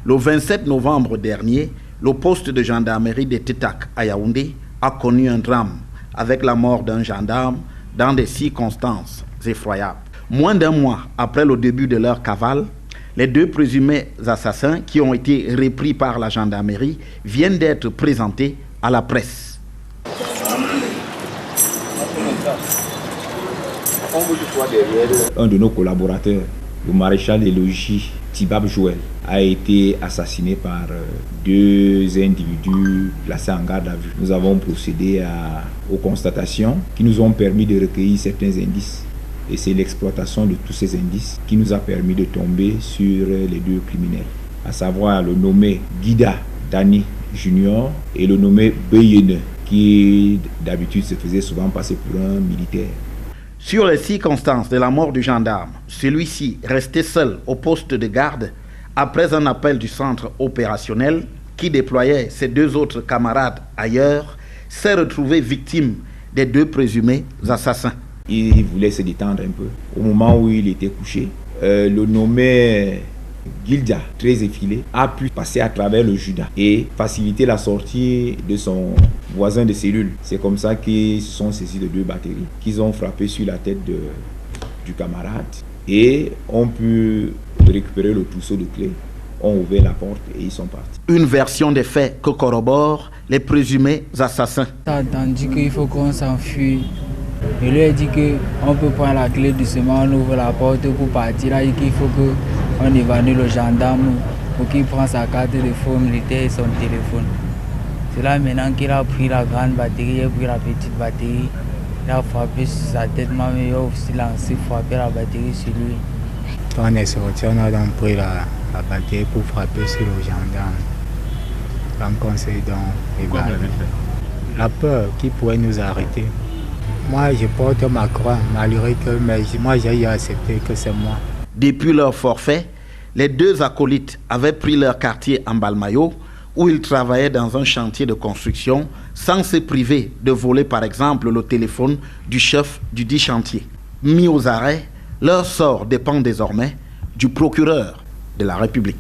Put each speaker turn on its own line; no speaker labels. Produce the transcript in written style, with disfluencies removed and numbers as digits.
Le 27 novembre dernier, le poste de gendarmerie de Tetak à Yaoundé a connu un drame avec la mort d'un gendarme dans des circonstances effroyables. Moins d'un mois après le début de leur cavale, les deux présumés assassins qui ont été repris par la gendarmerie viennent d'être présentés à la presse.
Un de nos collaborateurs, le maréchal des logis Tibab Joël, a été assassiné par deux individus placés en garde à vue. Nous avons procédé aux constatations qui nous ont permis de recueillir certains indices. Et c'est l'exploitation de tous ces indices qui nous a permis de tomber sur les deux criminels, à savoir le nommé Guida Dani Junior et le nommé Beyene, qui d'habitude se faisait souvent passer pour un militaire.
Sur les circonstances de la mort du gendarme, celui-ci, resté seul au poste de garde, après un appel du centre opérationnel qui déployait ses deux autres camarades ailleurs, s'est retrouvé victime des deux présumés assassins.
Il voulait se détendre un peu. Au moment où il était couché, le nommé Gilda, très effilé, a pu passer à travers le Judas et faciliter la sortie de son voisin de cellule. C'est comme ça qu'ils se sont saisis de deux batteries, qu'ils ont frappé sur la tête du camarade et ont pu récupérer le trousseau de clés, ont ouvert la porte et ils sont partis.
Une version des faits que corroborent les présumés assassins.
J'ai entendu qu'il faut qu'on s'enfuit. Je lui ai dit qu'on peut prendre la clé doucement, on ouvre la porte pour partir. Là, qu'il faut qu'on évacue le gendarme pour qu'il prenne sa carte de faux militaire et son téléphone. C'est là maintenant qu'il a pris la grande batterie et pris la petite batterie. Il a frappé sur sa tête, mais il a aussi lancé, frappé la batterie sur lui.
Quand on est sorti, on a donc pris la batterie pour frapper sur le gendarme. Donc on s'est donc évadé. La peur qui pourrait nous arrêter. Moi, je porte ma croix, malgré que moi, j'ai accepté que c'est moi.
Depuis leur forfait, les deux acolytes avaient pris leur quartier en Balmayo, où ils travaillaient dans un chantier de construction, sans se priver de voler, par exemple, le téléphone du chef du dit chantier. Mis aux arrêts, leur sort dépend désormais du procureur de la République.